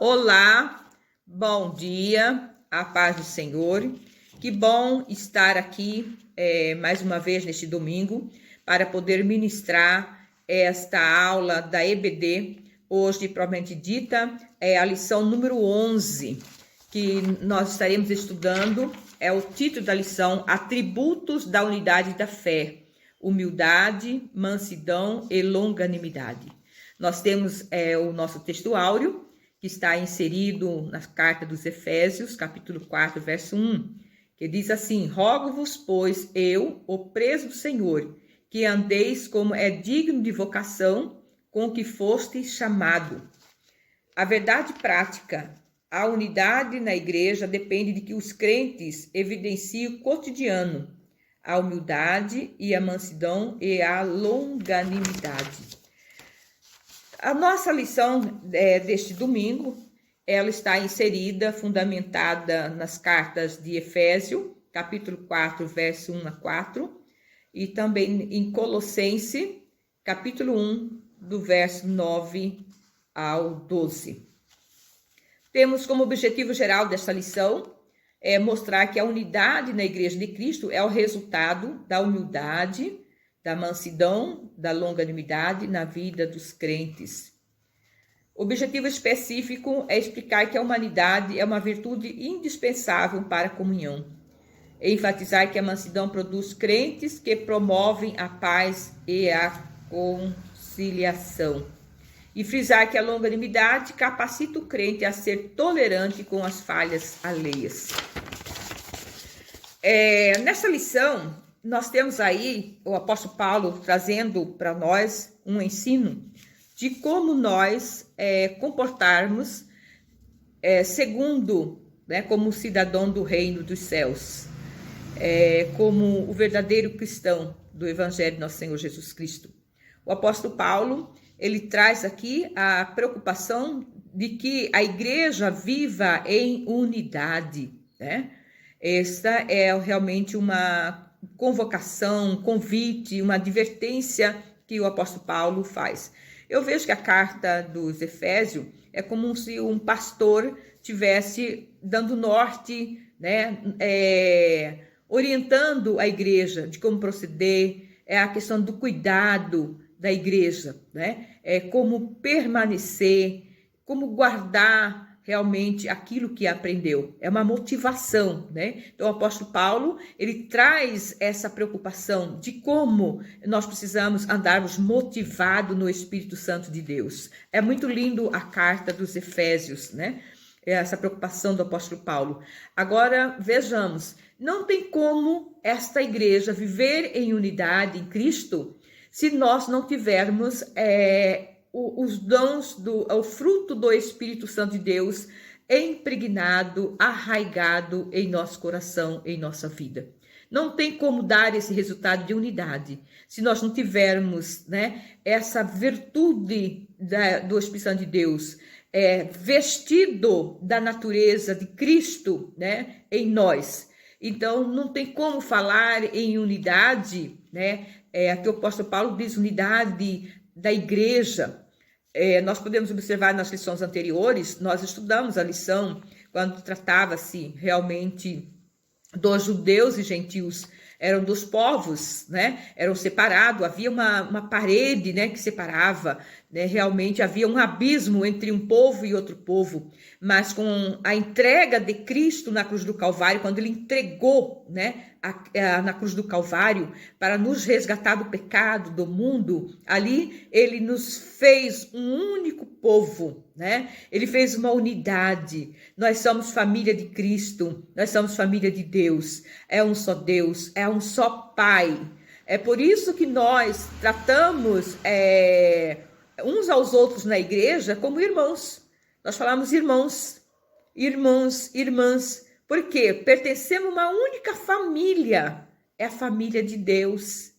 Olá, bom dia, a paz do Senhor. Que bom estar aqui mais uma vez neste domingo para poder ministrar esta aula da EBD. Hoje, propriamente dita, é a lição número 11 que nós estaremos estudando. É o título da lição: Atributos da Unidade da Fé: Humildade, Mansidão e Longanimidade. Nós temos o nosso texto áureo, que está inserido na carta dos Efésios, capítulo 4, verso 1, que diz assim: Rogo-vos, pois, eu, o preso do Senhor, que andeis como é digno de vocação com que fostes chamado. A verdade prática, a unidade na igreja depende de que os crentes evidenciem o cotidiano, a humildade e a mansidão e a longanimidade. A nossa lição deste domingo, ela está inserida, fundamentada nas cartas de Efésio, capítulo 4, verso 1 a 4, e também em Colossenses, capítulo 1, do verso 9 ao 12. Temos como objetivo geral desta lição mostrar que a unidade na Igreja de Cristo é o resultado da humildade, da mansidão, da longanimidade na vida dos crentes. O objetivo específico é explicar que a humanidade é uma virtude indispensável para a comunhão. E enfatizar que a mansidão produz crentes que promovem a paz e a conciliação. E frisar que a longanimidade capacita o crente a ser tolerante com as falhas alheias. Nessa lição, nós temos aí o apóstolo Paulo trazendo para nós um ensino de como nós comportarmos segundo, como cidadão do reino dos céus, como o verdadeiro cristão do Evangelho de nosso Senhor Jesus Cristo. O apóstolo Paulo, ele traz aqui a preocupação de que a igreja viva em unidade, né? Esta é realmente uma convocação, um convite, uma advertência que o apóstolo Paulo faz. Eu vejo que a carta dos Efésios é como se um pastor tivesse dando norte, né, orientando a igreja de como proceder, a questão do cuidado da igreja, né, como permanecer, como guardar realmente aquilo que aprendeu. É uma motivação, né? Então o apóstolo Paulo, ele traz essa preocupação de como nós precisamos andarmos motivados no Espírito Santo de Deus. É muito lindo a carta dos Efésios, né? Essa preocupação do apóstolo Paulo. Agora, vejamos, não tem como esta igreja viver em unidade em Cristo se nós não tivermos os dons, o fruto do Espírito Santo de Deus impregnado, arraigado em nosso coração, em nossa vida. Não tem como dar esse resultado de unidade se nós não tivermos, né, essa virtude do Espírito Santo de Deus vestido da natureza de Cristo, né, em nós. Então, não tem como falar em unidade, né? Aqui o apóstolo Paulo diz unidade da igreja. Nós podemos observar nas lições anteriores, nós estudamos a lição quando tratava-se realmente dos judeus e gentios, eram dos povos, né? Eram separados, havia uma parede, né, que separava, né? Realmente havia um abismo entre um povo e outro povo, mas com a entrega de Cristo na cruz do Calvário, quando ele entregou, né, na cruz do Calvário para nos resgatar do pecado, do mundo, ali ele nos fez um único povo, né? Ele fez uma unidade. Nós somos família de Cristo, nós somos família de Deus. É um só Deus, é um só Pai. É por isso que nós tratamos uns aos outros na igreja como irmãos. Nós falamos irmãos, irmãs. Por quê? Pertencemos a uma única família, é a família de Deus.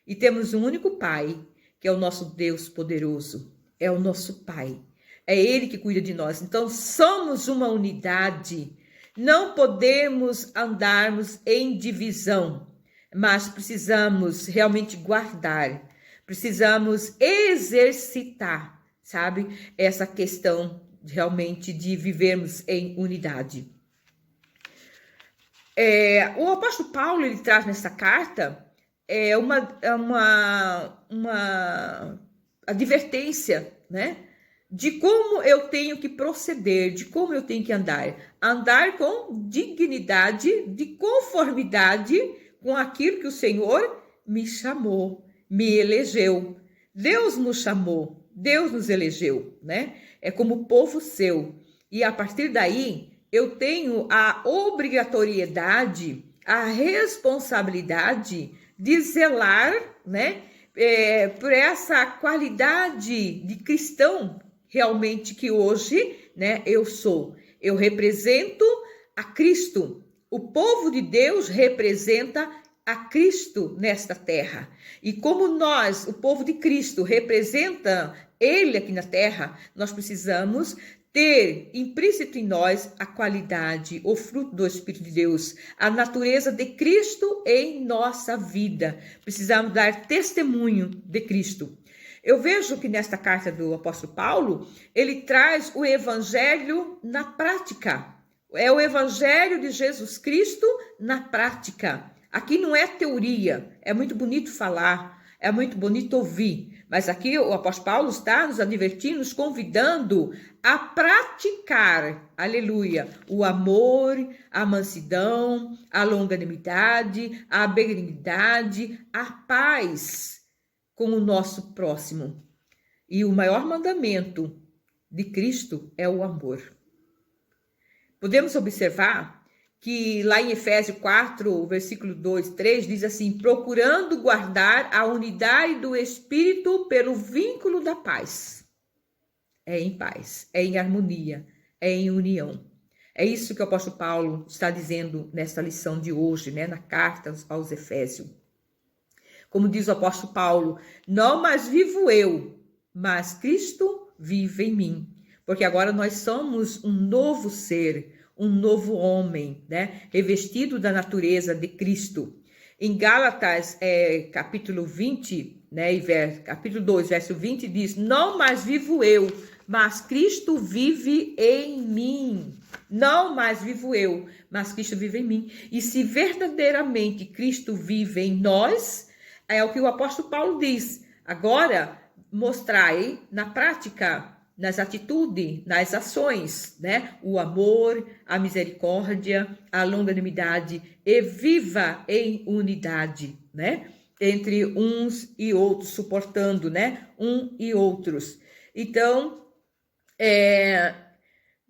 E temos um único Pai, que é o nosso Deus poderoso, é o nosso Pai. É Ele que cuida de nós. Então, somos uma unidade. Não podemos andarmos em divisão, mas precisamos realmente guardar, precisamos exercitar, sabe, essa questão realmente de vivermos em unidade. O apóstolo Paulo, ele traz nessa carta uma advertência, né? De como eu tenho que proceder, de como eu tenho que andar. Andar com dignidade, de conformidade com aquilo que o Senhor me chamou, me elegeu. Deus nos chamou, Deus nos elegeu, né? É como povo seu. E a partir daí, eu tenho a obrigatoriedade, a responsabilidade de zelar, né? Por essa qualidade de cristão realmente que hoje, né, eu sou. Eu represento a Cristo. O povo de Deus representa a Cristo nesta terra. E como nós, o povo de Cristo, representa Ele aqui na terra, nós precisamos ter implícito em nós a qualidade, o fruto do Espírito de Deus, a natureza de Cristo em nossa vida. Precisamos dar testemunho de Cristo. Eu vejo que nesta carta do apóstolo Paulo, ele traz o evangelho na prática. É o evangelho de Jesus Cristo na prática. Aqui não é teoria, é muito bonito falar, é muito bonito ouvir, mas aqui o apóstolo Paulo está nos advertindo, nos convidando a praticar, aleluia, o amor, a mansidão, a longanimidade, a benignidade, a paz com o nosso próximo. E o maior mandamento de Cristo é o amor. Podemos observar que lá em Efésios 4, versículo 2, 3, diz assim: procurando guardar a unidade do Espírito pelo vínculo da paz. É em paz, é em harmonia, é em união. É isso que o apóstolo Paulo está dizendo nesta lição de hoje, né, na carta aos Efésios. Como diz o apóstolo Paulo, não mais vivo eu, mas Cristo vive em mim. Porque agora nós somos um novo ser, um novo homem, né? Revestido da natureza de Cristo. Em Gálatas, capítulo 20, né? Capítulo 2, verso 20, diz: não mais vivo eu, mas Cristo vive em mim. Não mais vivo eu, mas Cristo vive em mim. E se verdadeiramente Cristo vive em nós, é o que o apóstolo Paulo diz. Agora, mostrai na prática, nas atitudes, nas ações, né? O amor, a misericórdia, a longanimidade, e viva em unidade, né? Entre uns e outros, suportando, né? Um e outros. Então,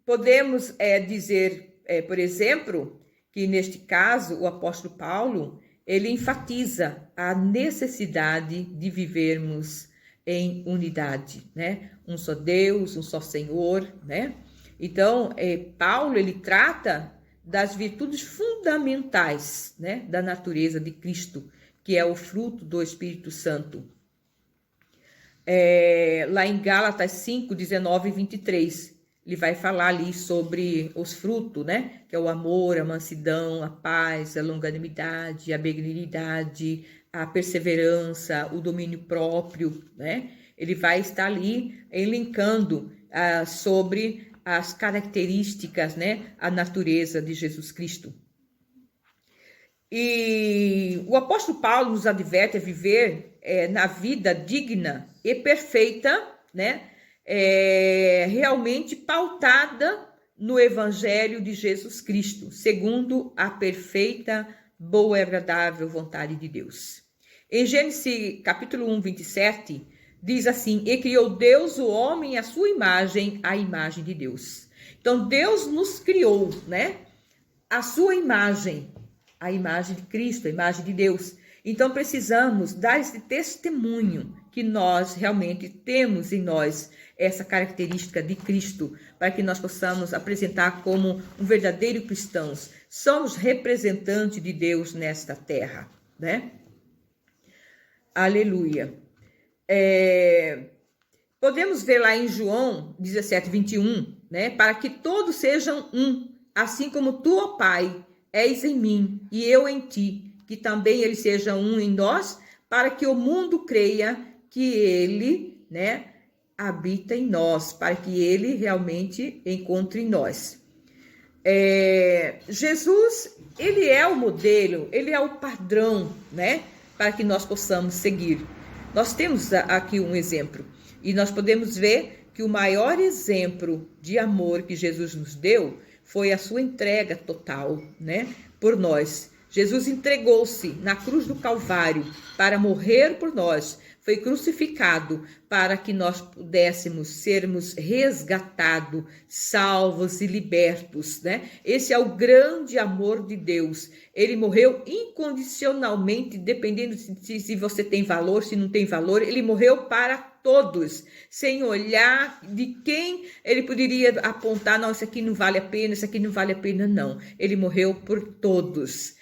podemos dizer, por exemplo, que neste caso o apóstolo Paulo, ele enfatiza a necessidade de vivermos em unidade, né? Um só Deus, um só Senhor, né? Então, Paulo, ele trata das virtudes fundamentais, né? Da natureza de Cristo, que é o fruto do Espírito Santo. Lá em Gálatas 5, 19 e 23, ele vai falar ali sobre os frutos, né? Que é o amor, a mansidão, a paz, a longanimidade, a benignidade, a perseverança, o domínio próprio, né? Ele vai estar ali elencando sobre as características, né? A natureza de Jesus Cristo. E o apóstolo Paulo nos adverte a viver na vida digna e perfeita, né? Realmente pautada no Evangelho de Jesus Cristo, segundo a perfeita, boa e agradável vontade de Deus. Em Gênesis capítulo 1, 27, diz assim: e criou Deus o homem à sua imagem, a imagem de Deus. Então Deus nos criou, né? A sua imagem, a imagem de Cristo, a imagem de Deus. Então precisamos dar esse testemunho que nós realmente temos em nós essa característica de Cristo, para que nós possamos apresentar como um verdadeiro cristão. Somos representantes de Deus nesta terra, né? Aleluia. Podemos ver lá em João 17, 21, né? Para que todos sejam um, assim como tu, ó Pai, és em mim e eu em ti, que também eles sejam um em nós, para que o mundo creia que ele, né, habita em nós, para que ele realmente encontre em nós. Jesus, ele é o modelo, ele é o padrão, né, para que nós possamos seguir. Nós temos aqui um exemplo, e nós podemos ver que o maior exemplo de amor que Jesus nos deu foi a sua entrega total, né, por nós. Jesus entregou-se na cruz do Calvário para morrer por nós, foi crucificado para que nós pudéssemos sermos resgatados, salvos e libertos, né? Esse é o grande amor de Deus. Ele morreu incondicionalmente, dependendo se você tem valor, se não tem valor. Ele morreu para todos, sem olhar de quem ele poderia apontar, não, isso aqui não vale a pena, isso aqui não vale a pena, não. Ele morreu por todos,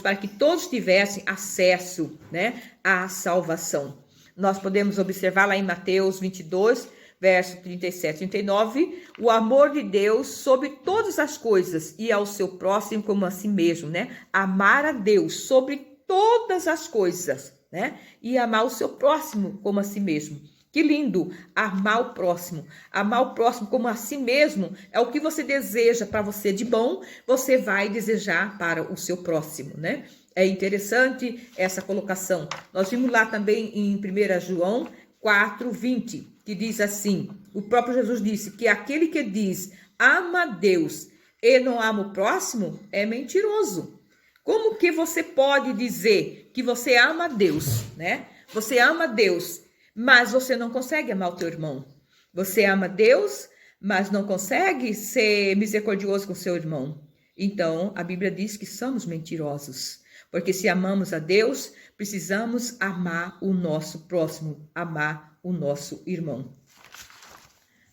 para que todos tivessem acesso, né, à salvação. Nós podemos observar lá em Mateus 22, verso 37 e 39, o amor de Deus sobre todas as coisas e ao seu próximo como a si mesmo, né? Amar a Deus sobre todas as coisas, né? E amar o seu próximo como a si mesmo. Que lindo, amar o próximo como a si mesmo, é o que você deseja para você de bom, você vai desejar para o seu próximo, né? É interessante essa colocação. Nós vimos lá também em 1 João 4:20, que diz assim, o próprio Jesus disse que aquele que diz ama a Deus e não ama o próximo é mentiroso. Como que você pode dizer que você ama a Deus, né? Você ama a Deus, mas você não consegue amar o teu irmão. Você ama Deus, mas não consegue ser misericordioso com o seu irmão. Então, a Bíblia diz que somos mentirosos. Porque se amamos a Deus, precisamos amar o nosso próximo, amar o nosso irmão.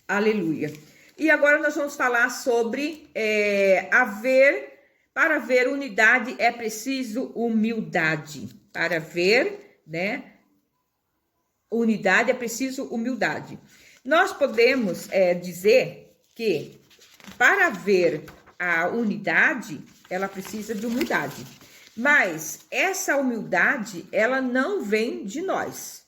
Aleluia. E agora nós vamos falar sobre para haver unidade é preciso humildade. Para haver, né, unidade é preciso humildade. Nós podemos dizer que para haver a unidade, ela precisa de humildade. Mas essa humildade, ela não vem de nós.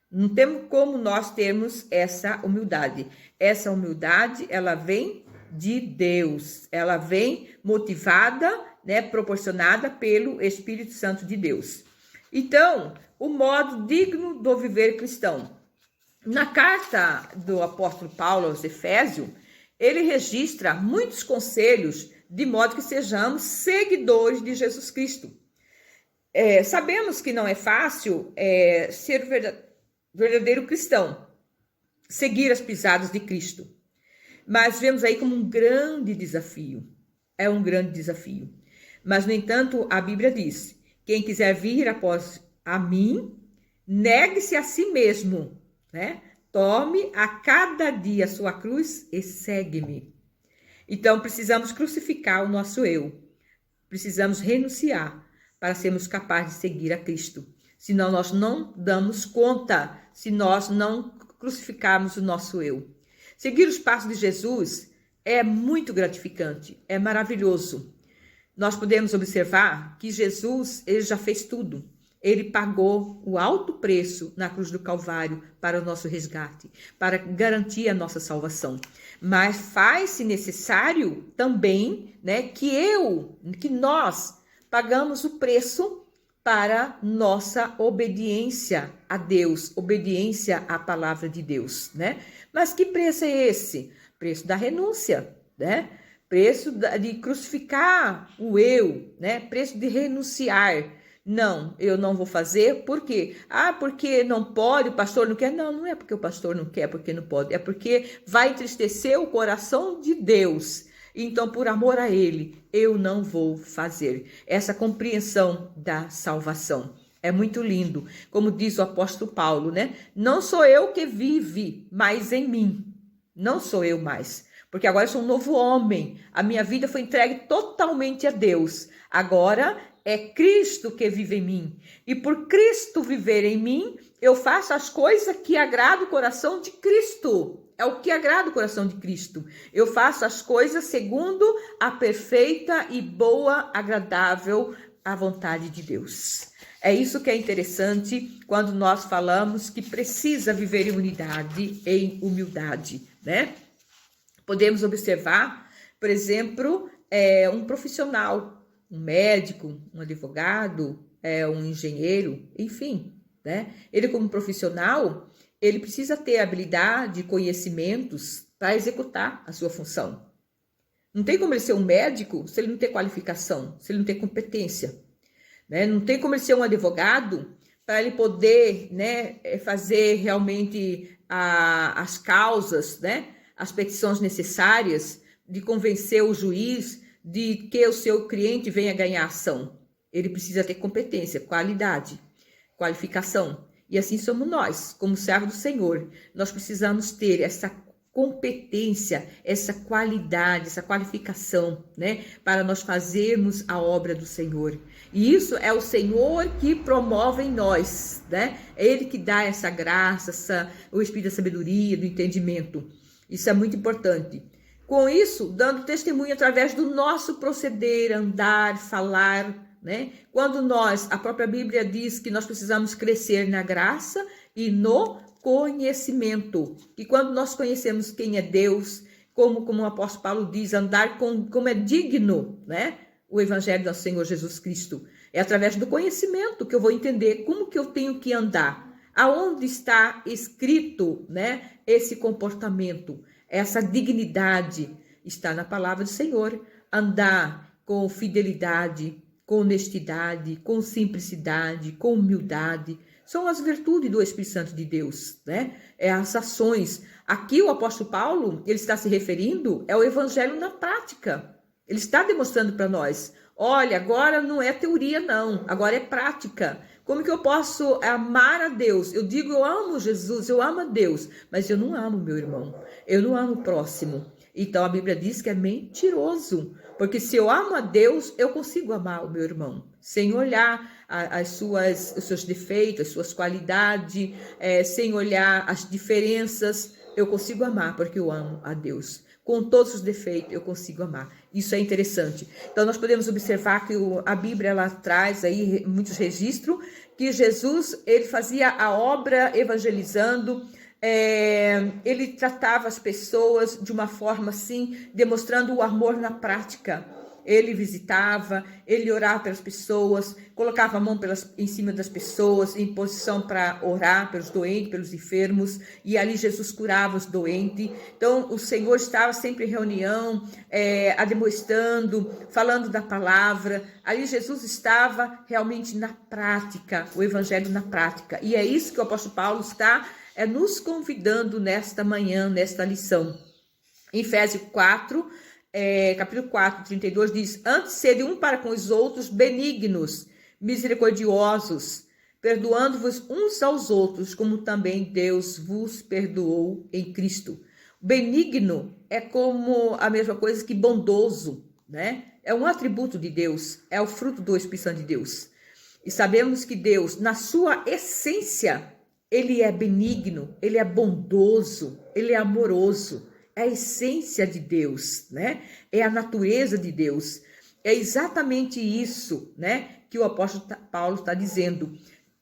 Não temos como nós termos essa humildade. Essa humildade, ela vem de Deus. Ela vem motivada, né, proporcionada pelo Espírito Santo de Deus. Então, o modo digno do viver cristão. Na carta do apóstolo Paulo aos Efésios, ele registra muitos conselhos de modo que sejamos seguidores de Jesus Cristo. Sabemos que não é fácil ser verdadeiro cristão, seguir as pisadas de Cristo, mas vemos aí como um grande desafio. É um grande desafio. Mas, no entanto, a Bíblia diz, quem quiser vir após a mim, negue-se a si mesmo, né? Tome a cada dia a sua cruz e segue-me. Então, precisamos crucificar o nosso eu. Precisamos renunciar para sermos capazes de seguir a Cristo. Senão nós não damos conta, se nós não crucificarmos o nosso eu. Seguir os passos de Jesus é muito gratificante, é maravilhoso. Nós podemos observar que Jesus, ele já fez tudo. Ele pagou o alto preço na cruz do Calvário para o nosso resgate, para garantir a nossa salvação. Mas faz-se necessário também, né, que nós pagamos o preço para nossa obediência a Deus, obediência à palavra de Deus, né? Mas que preço é esse? Preço da renúncia, né? Preço de crucificar o eu, né? Preço de renunciar. Não, eu não vou fazer, por quê? Porque não pode, o pastor não quer. Não, não é porque o pastor não quer, porque não pode. É porque vai entristecer o coração de Deus. Então, por amor a ele, eu não vou fazer. Essa compreensão da salvação é muito lindo. Como diz o apóstolo Paulo, né? Não sou eu que vive, mas em mim. Não sou eu mais. Porque agora eu sou um novo homem. A minha vida foi entregue totalmente a Deus. Agora é Cristo que vive em mim. E por Cristo viver em mim, eu faço as coisas que agradam o coração de Cristo. É o que agrada o coração de Cristo. Eu faço as coisas segundo a perfeita e boa, agradável a vontade de Deus. É isso que é interessante quando nós falamos que precisa viver em unidade, em humildade, né? Podemos observar, por exemplo, um profissional, um médico, um advogado, um engenheiro, enfim, né? Ele como profissional, ele precisa ter habilidade, conhecimentos para executar a sua função. Não tem como ele ser um médico se ele não ter qualificação, se ele não ter competência, né? Não tem como ele ser um advogado para ele poder, né, fazer realmente as causas, né, as petições necessárias de convencer o juiz de que o seu cliente venha ganhar ação. Ele precisa ter competência, qualidade, qualificação. E assim somos nós, como servos do Senhor. Nós precisamos ter essa competência, essa qualidade, essa qualificação, né, para nós fazermos a obra do Senhor. E isso é o Senhor que promove em nós, né? É Ele que dá essa graça, o espírito da sabedoria, do entendimento. Isso é muito importante. Com isso, dando testemunho através do nosso proceder, andar, falar, né? Quando a própria Bíblia diz que nós precisamos crescer na graça e no conhecimento. E quando nós conhecemos quem é Deus, como o apóstolo Paulo diz, andar como é digno, né? O evangelho do Senhor Jesus Cristo. É através do conhecimento que eu vou entender como que eu tenho que andar. Aonde está escrito, né, esse comportamento, essa dignidade está na palavra do Senhor. Andar com fidelidade, com honestidade, com simplicidade, com humildade, são as virtudes do Espírito Santo de Deus, né? É as ações. Aqui o apóstolo Paulo, ele está se referindo ao evangelho na prática. Ele está demonstrando para nós, olha, agora não é teoria não, agora é prática. Como que eu posso amar a Deus? Eu digo, eu amo Jesus, eu amo a Deus, mas eu não amo meu irmão, eu não amo o próximo. Então a Bíblia diz que é mentiroso, porque se eu amo a Deus, eu consigo amar o meu irmão, sem olhar os seus defeitos, as suas qualidades, sem olhar as diferenças, eu consigo amar porque eu amo a Deus. Com todos os defeitos, eu consigo amar. Isso é interessante. Então, nós podemos observar que a Bíblia, ela traz aí muitos registros que Jesus, ele fazia a obra evangelizando, ele tratava as pessoas de uma forma assim, demonstrando o amor na prática. Ele visitava, ele orava pelas pessoas, colocava a mão em cima das pessoas, em posição para orar pelos doentes, pelos enfermos, e ali Jesus curava os doentes. Então, o Senhor estava sempre em reunião, ademostrando, falando da palavra. Ali Jesus estava realmente na prática, o evangelho na prática. E é isso que o apóstolo Paulo está nos convidando nesta manhã, nesta lição. Em Efésios 4, capítulo 4, 32, diz: antes sede um para com os outros benignos, misericordiosos, perdoando-vos uns aos outros, como também Deus vos perdoou em Cristo. Benigno é como a mesma coisa que bondoso, né? É um atributo de Deus, é o fruto do Espírito Santo de Deus. E sabemos que Deus, na sua essência, ele é benigno, ele é bondoso, ele é amoroso. É a essência de Deus, né? É a natureza de Deus. É exatamente isso, né, que o apóstolo Paulo está dizendo.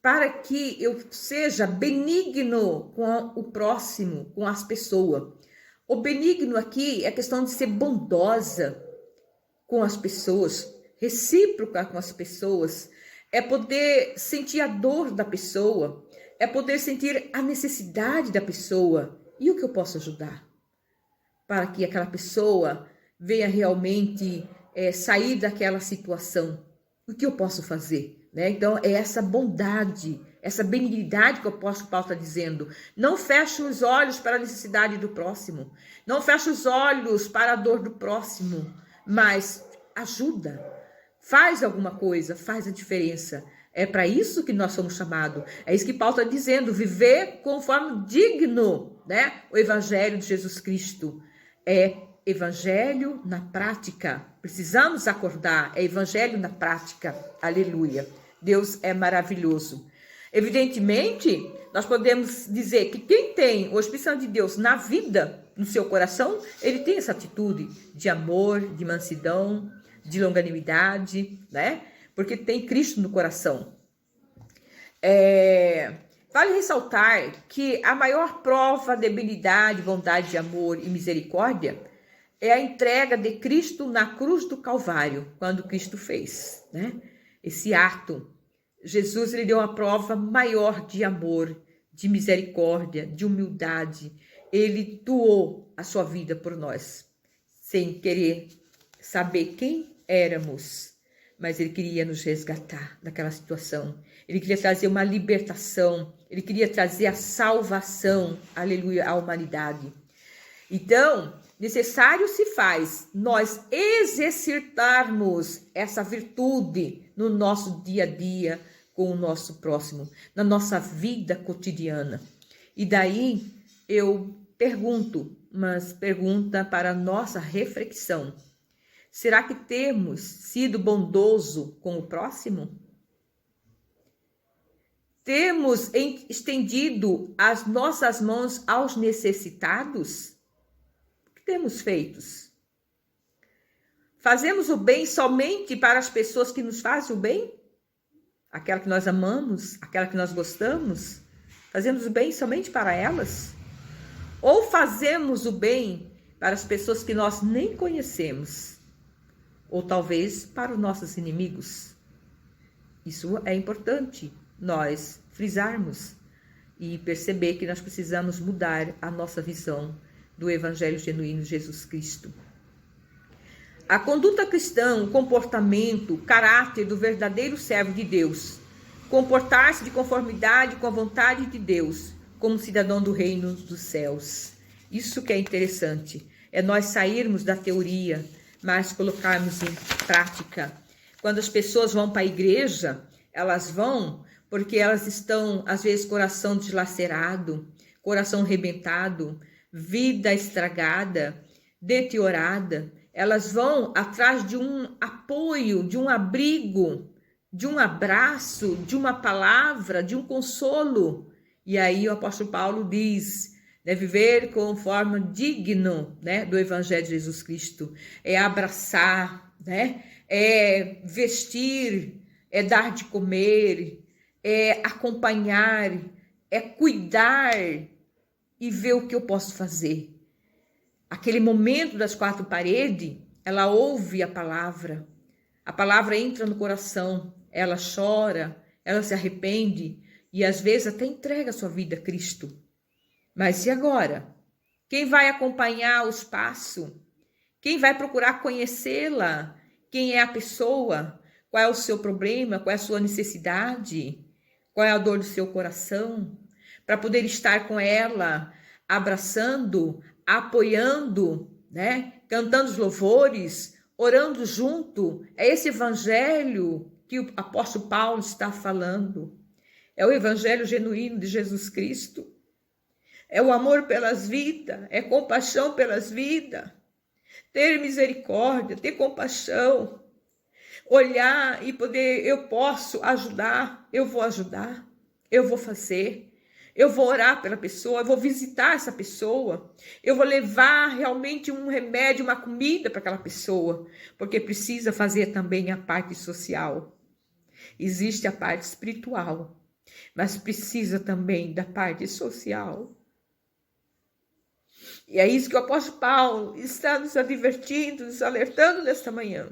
Para que eu seja benigno com o próximo, com as pessoas. O benigno aqui é questão de ser bondosa com as pessoas, recíproca com as pessoas. É poder sentir a dor da pessoa, é poder sentir a necessidade da pessoa. E o que eu posso ajudar? Para que aquela pessoa venha realmente sair daquela situação. O que eu posso fazer? Né? Então, é essa bondade, essa benignidade que o apóstolo Paulo está dizendo. Não feche os olhos para a necessidade do próximo. Não feche os olhos para a dor do próximo. Mas ajuda. Faz alguma coisa, faz a diferença. É para isso que nós somos chamados. É isso que Paulo está dizendo. Viver conforme digno, né? O evangelho de Jesus Cristo. É evangelho na prática. Precisamos acordar. É evangelho na prática. Aleluia. Deus é maravilhoso. Evidentemente, nós podemos dizer que quem tem o Espírito Santo de Deus na vida, no seu coração, ele tem essa atitude de amor, de mansidão, de longanimidade, né? Porque tem Cristo no coração. Vale ressaltar que a maior prova de habilidade, bondade, amor e misericórdia é a entrega de Cristo na cruz do Calvário, quando Cristo fez, né? Esse ato. Jesus, ele deu uma prova maior de amor, de misericórdia, de humildade. Ele doou a sua vida por nós, sem querer saber quem éramos, mas ele queria nos resgatar daquela situação. Ele queria trazer uma libertação, ele queria trazer a salvação, aleluia, à humanidade. Então, necessário se faz nós exercitarmos essa virtude no nosso dia a dia com o nosso próximo, na nossa vida cotidiana. E daí eu pergunto, mas pergunta para a nossa reflexão: será que temos sido bondoso com o próximo? Temos estendido as nossas mãos aos necessitados? O que temos feito? Fazemos o bem somente para as pessoas que nos fazem o bem? Aquela que nós amamos, aquela que nós gostamos? Fazemos o bem somente para elas? Ou fazemos o bem para as pessoas que nós nem conhecemos? Ou talvez para os nossos inimigos? Isso é importante nós frisarmos e perceber que nós precisamos mudar a nossa visão do Evangelho genuíno de Jesus Cristo. A conduta cristã, o comportamento, o caráter do verdadeiro servo de Deus, comportar-se de conformidade com a vontade de Deus, como cidadão do reino dos céus. Isso que é interessante, é nós sairmos da teoria, mas colocarmos em prática. Quando as pessoas vão para a igreja, elas vão porque elas estão, às vezes, coração dilacerado, coração arrebentado, vida estragada, deteriorada. Elas vão atrás de um apoio, de um abrigo, de um abraço, de uma palavra, de um consolo. E aí o apóstolo Paulo diz: deve viver conforme digno, né, do Evangelho de Jesus Cristo. É abraçar, né, é vestir, é dar de comer, é acompanhar, é cuidar e ver o que eu posso fazer. Aquele momento das quatro paredes, ela ouve a palavra entra no coração, ela chora, ela se arrepende e às vezes até entrega a sua vida a Cristo. Mas e agora? Quem vai acompanhar os passos? Quem vai procurar conhecê-la? Quem é a pessoa? Qual é o seu problema? Qual é a sua necessidade? Qual é a dor do seu coração? Para poder estar com ela, abraçando, apoiando, né? Cantando os louvores, orando junto. É esse evangelho que o apóstolo Paulo está falando. É o evangelho genuíno de Jesus Cristo. É o amor pelas vidas, é compaixão pelas vidas. Ter misericórdia, ter compaixão. Olhar e poder, eu posso ajudar, eu vou fazer. Eu vou orar pela pessoa, eu vou visitar essa pessoa, eu vou levar realmente um remédio, uma comida para aquela pessoa, porque precisa fazer também a parte social. Existe a parte espiritual, mas precisa também da parte social. E é isso que o apóstolo Paulo está nos advertindo, nos alertando nesta manhã,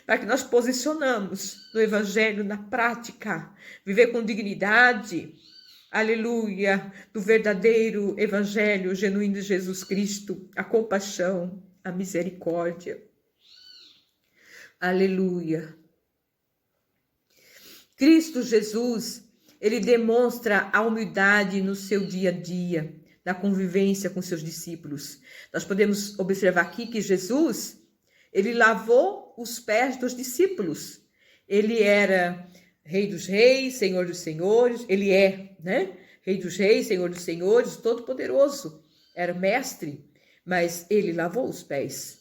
para que nós posicionamos no evangelho, na prática, viver com dignidade, aleluia, do verdadeiro evangelho genuíno de Jesus Cristo, a compaixão, a misericórdia. Aleluia. Cristo Jesus, ele demonstra a humildade no seu dia a dia, na convivência com seus discípulos. Nós podemos observar aqui que Jesus, ele lavou os pés dos discípulos. Ele era Rei dos reis, Senhor dos senhores, ele é, né? Rei dos reis, Senhor dos senhores, todo-poderoso. Era mestre, mas ele lavou os pés.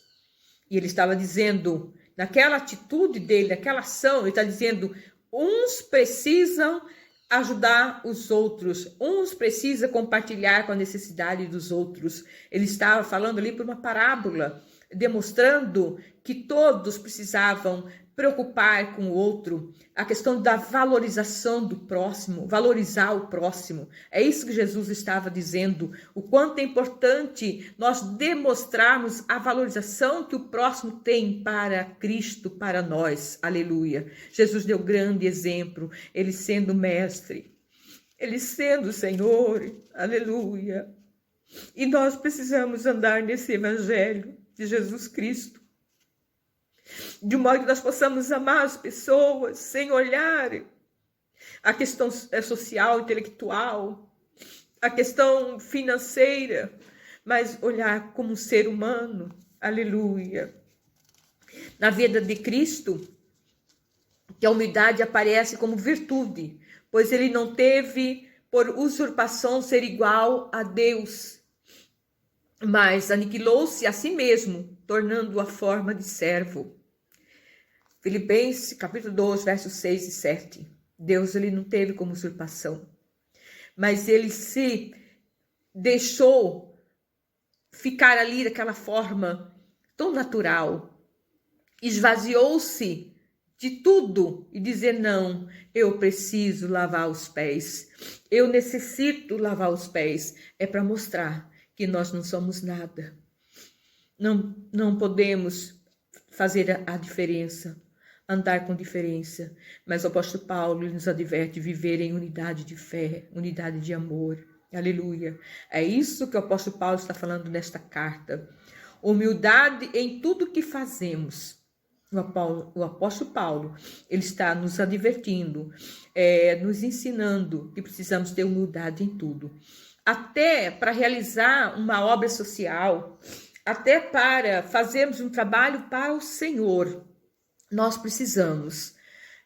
E ele estava dizendo, naquela atitude dele, naquela ação, ele está dizendo, uns precisam ajudar os outros, uns precisam compartilhar com a necessidade dos outros. Ele estava falando ali por uma parábola. demonstrando que todos precisavam preocupar com o outro, a questão da valorização do próximo, valorizar o próximo. É isso que Jesus estava dizendo, o quanto é importante nós demonstrarmos a valorização que o próximo tem para Cristo, para nós. Aleluia. Jesus deu grande exemplo, ele sendo mestre, ele sendo Senhor. Aleluia. E nós precisamos andar nesse evangelho de Jesus Cristo, de modo que nós possamos amar as pessoas sem olhar a questão social, intelectual, a questão financeira, mas olhar como ser humano. Aleluia. Na vida de Cristo, que a humildade aparece como virtude, pois ele não teve por usurpação ser igual a Deus, mas aniquilou-se a si mesmo, tornando a forma de servo. Filipenses, capítulo 2, versos 6 e 7. Deus, ele não teve como usurpação, mas ele se deixou ficar ali daquela forma tão natural, esvaziou-se de tudo e dizer: não, eu preciso lavar os pés, eu necessito lavar os pés. É para mostrar que nós não somos nada, não podemos fazer a diferença, andar com diferença, mas o apóstolo Paulo nos adverte viver em unidade de fé, unidade de amor. Aleluia. É isso que o apóstolo Paulo está falando nesta carta. Humildade em tudo que fazemos. O apóstolo Paulo, ele está nos advertindo, nos ensinando que precisamos ter humildade em tudo. Até para realizar uma obra social, até para fazermos um trabalho para o Senhor, nós precisamos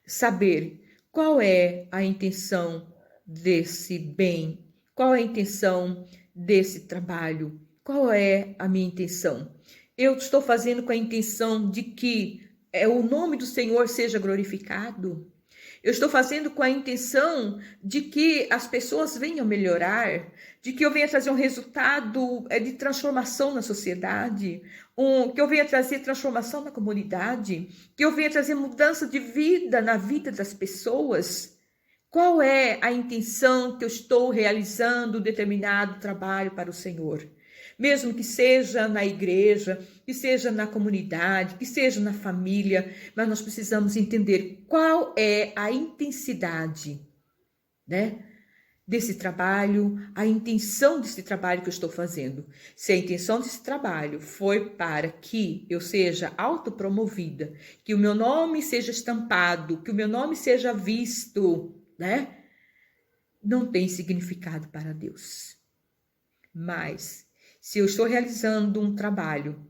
saber qual é a intenção desse bem, qual é a intenção desse trabalho, qual é a minha intenção. Eu estou fazendo com a intenção de que o nome do Senhor seja glorificado. Eu estou fazendo com a intenção de que as pessoas venham melhorar, de que eu venha trazer um resultado de transformação na sociedade, que eu venha trazer transformação na comunidade, que eu venha trazer mudança de vida na vida das pessoas. Qual é a intenção que eu estou realizando determinado trabalho para o Senhor? Mesmo que seja na igreja, que seja na comunidade, que seja na família, mas nós precisamos entender qual é a intensidade, né, desse trabalho, a intenção desse trabalho que eu estou fazendo. Se a intenção desse trabalho foi para que eu seja autopromovida, que o meu nome seja estampado, que o meu nome seja visto, né, não tem significado para Deus. Mas se eu estou realizando um trabalho,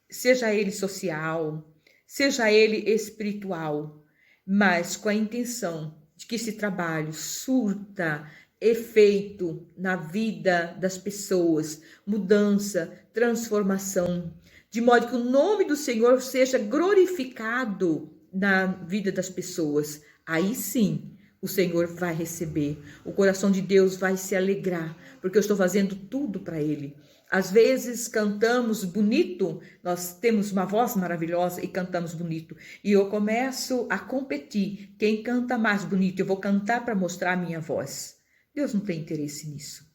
seja ele social, seja ele espiritual, mas com a intenção de que esse trabalho surta efeito na vida das pessoas, mudança, transformação, de modo que o nome do Senhor seja glorificado na vida das pessoas, aí sim o Senhor vai receber, o coração de Deus vai se alegrar, porque eu estou fazendo tudo para Ele. Às vezes cantamos bonito, nós temos uma voz maravilhosa e cantamos bonito. E eu começo a competir. Quem canta mais bonito? Eu vou cantar para mostrar a minha voz. Deus não tem interesse nisso.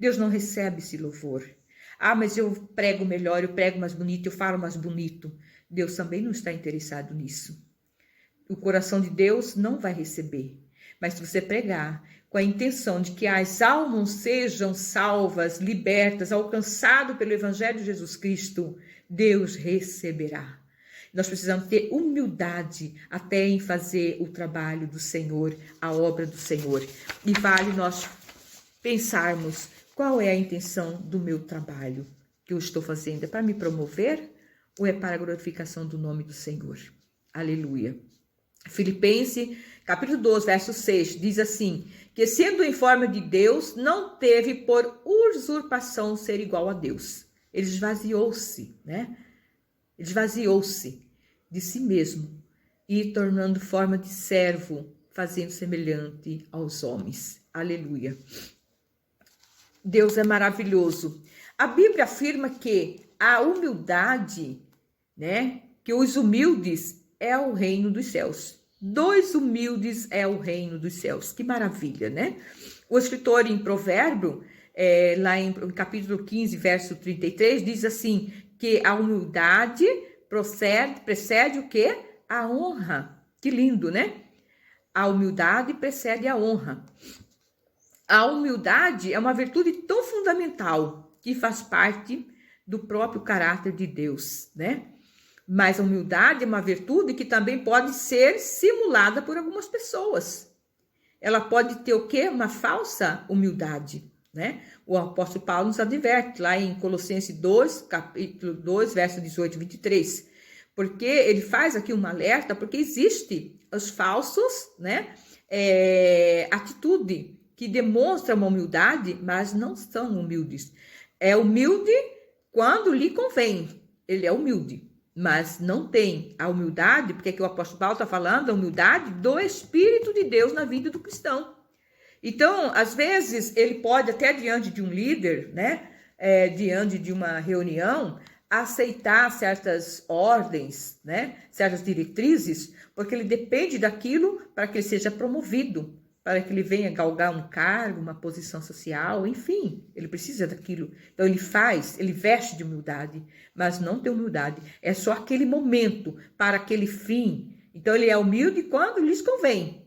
Deus não recebe esse louvor. Ah, mas eu prego melhor, eu prego mais bonito, eu falo mais bonito. Deus também não está interessado nisso. O coração de Deus não vai receber. Mas se você pregar com a intenção de que as almas sejam salvas, libertas, alcançadas pelo Evangelho de Jesus Cristo, Deus receberá. Nós precisamos ter humildade até em fazer o trabalho do Senhor, a obra do Senhor. E vale nós pensarmos qual é a intenção do meu trabalho que eu estou fazendo. É para me promover ou é para a glorificação do nome do Senhor? Aleluia. Filipenses, capítulo 12, verso 6, diz assim, que sendo em forma de Deus, não teve por usurpação ser igual a Deus. Ele esvaziou-se, né? Ele esvaziou-se de si mesmo e tornando forma de servo, fazendo semelhante aos homens. Aleluia. Deus é maravilhoso. A Bíblia afirma que a humildade, né? Que os humildes é o reino dos céus. Dos humildes é o reino dos céus. Que maravilha, né? O escritor em Provérbio, lá em capítulo 15, verso 33, diz assim, que a humildade precede o quê? A honra. Que lindo, né? A humildade precede a honra. A humildade é uma virtude tão fundamental que faz parte do próprio caráter de Deus, né? Mas a humildade é uma virtude que também pode ser simulada por algumas pessoas. Ela pode ter o quê? Uma falsa humildade, né? O apóstolo Paulo nos adverte lá em Colossenses 2, capítulo 2, verso 18 e 23. Porque ele faz aqui um alerta, porque existe os falsos, né? Atitude que demonstra uma humildade, mas não são humildes. É humilde quando lhe convém. Ele é humilde, mas não tem a humildade, porque aqui o apóstolo Paulo está falando da humildade do Espírito de Deus na vida do cristão. Então, às vezes, ele pode até diante de um líder, né, diante de uma reunião, aceitar certas ordens, né, certas diretrizes, porque ele depende daquilo para que ele seja promovido, para que ele venha galgar um cargo, uma posição social, enfim, ele precisa daquilo. Então ele veste de humildade, mas não tem humildade. É só aquele momento, para aquele fim. Então ele é humilde quando lhes convém.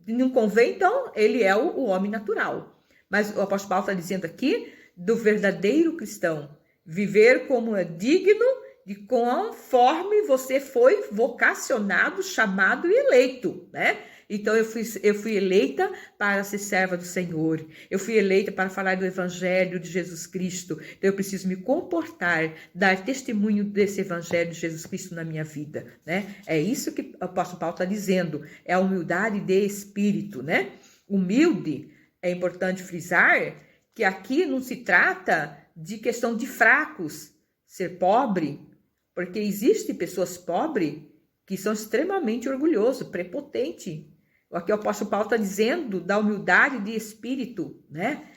Não convém, então ele é o homem natural. Mas o apóstolo Paulo está dizendo aqui do verdadeiro cristão. Viver como é digno de conforme você foi vocacionado, chamado e eleito, né? Então, eu fui eleita para ser serva do Senhor. Eu fui eleita para falar do Evangelho de Jesus Cristo. Então, eu preciso me comportar, dar testemunho desse Evangelho de Jesus Cristo na minha vida, né? É isso que o apóstolo Paulo está dizendo. É a humildade de espírito, né? Humilde, é importante frisar que aqui não se trata de questão de fracos, ser pobre, porque existem pessoas pobres que são extremamente orgulhosos, prepotentes. Aqui o apóstolo Paulo está dizendo da humildade de espírito, né?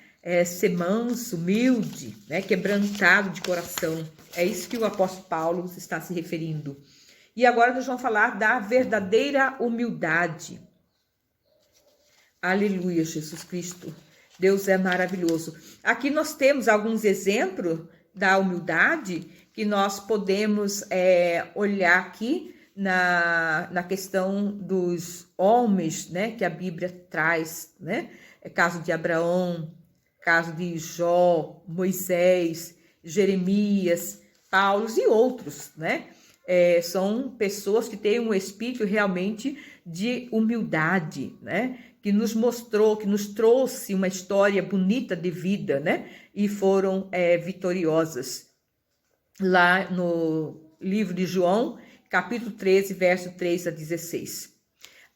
Ser manso, humilde, né? Quebrantado de coração. É isso que o apóstolo Paulo está se referindo. E agora nós vamos falar da verdadeira humildade. Aleluia, Jesus Cristo. Deus é maravilhoso. Aqui nós temos alguns exemplos da humildade que nós podemos olhar aqui na questão dos homens, né, que a Bíblia traz, né? Caso de Abraão, caso de Jó, Moisés, Jeremias, Paulo e outros, né? São pessoas que têm um espírito realmente de humildade, né? Que nos mostrou, que nos trouxe uma história bonita de vida, né? E foram vitoriosas. Lá no livro de João, capítulo 13, verso 3 a 16.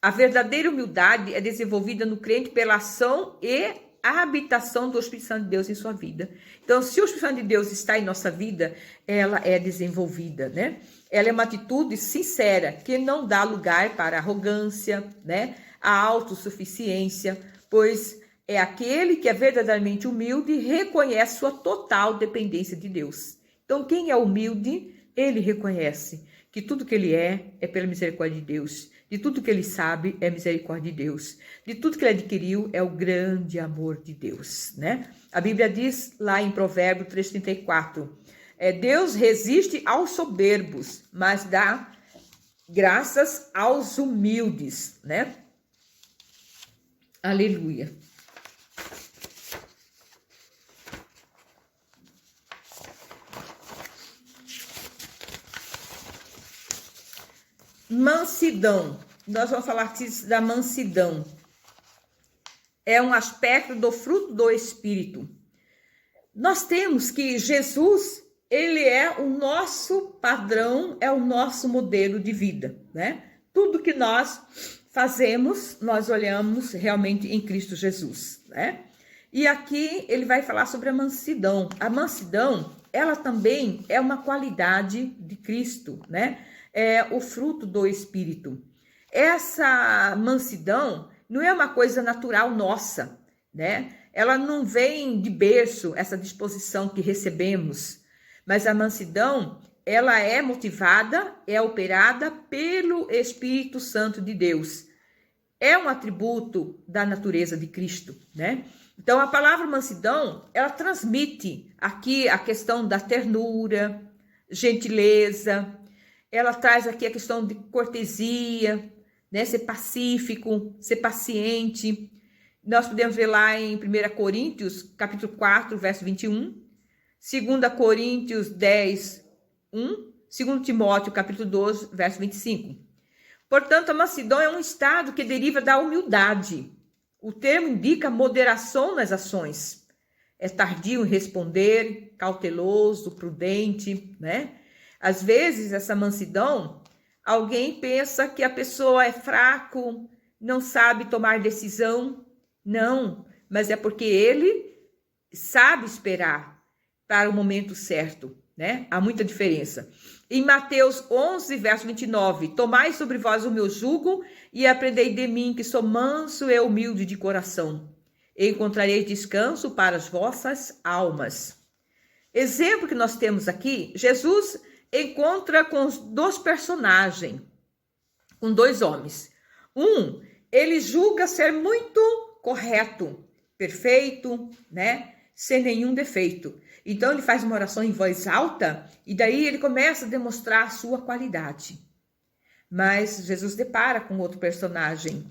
A verdadeira humildade é desenvolvida no crente pela ação e a habitação do Espírito Santo de Deus em sua vida. Então, se o Espírito Santo de Deus está em nossa vida, ela é desenvolvida, né? Ela é uma atitude sincera, que não dá lugar para arrogância, né? A autossuficiência, pois é aquele que é verdadeiramente humilde e reconhece sua total dependência de Deus. Então, quem é humilde, ele reconhece que tudo que ele é pela misericórdia de Deus. De tudo que ele sabe, é misericórdia de Deus. De tudo que ele adquiriu, é o grande amor de Deus, né? A Bíblia diz lá em Provérbio 3,34, Deus resiste aos soberbos, mas dá graças aos humildes, né? Aleluia. Mansidão. Nós vamos falar da mansidão. É um aspecto do fruto do Espírito. Nós temos que Jesus, ele é o nosso padrão, é o nosso modelo de vida, né? Tudo que nós fazemos, nós olhamos realmente em Cristo Jesus, né? E aqui ele vai falar sobre a mansidão. A mansidão, ela também é uma qualidade de Cristo, né? É o fruto do Espírito. Essa mansidão não é uma coisa natural nossa, né? Ela não vem de berço, essa disposição que recebemos, Mas a mansidão, ela é motivada, é operada pelo Espírito Santo de Deus. É um atributo da natureza de Cristo, né? Então, a palavra mansidão, ela transmite aqui a questão da ternura, gentileza, ela traz aqui a questão de cortesia, né? Ser pacífico, ser paciente. Nós podemos ver lá em 1 Coríntios, capítulo 4, verso 21, 2 Coríntios 10, 1, 2 Timóteo, capítulo 12, verso 25. Portanto, a mansidão é um estado que deriva da humildade. O termo indica moderação nas ações. É tardio em responder, cauteloso, prudente, né? Às vezes, essa mansidão, alguém pensa que a pessoa é fraco, não sabe tomar decisão. Não, mas é porque ele sabe esperar para o momento certo, né? Há muita diferença. Em Mateus 11, verso 29, tomai sobre vós o meu jugo e aprendei de mim, que sou manso e humilde de coração. E encontrareis descanso para as vossas almas. Exemplo que nós temos aqui, Jesus encontra com dois personagens, com dois homens. Um, ele julga ser muito correto, perfeito, né? Sem nenhum defeito. Então, ele faz uma oração em voz alta e daí ele começa a demonstrar a sua qualidade. Mas Jesus depara com outro personagem.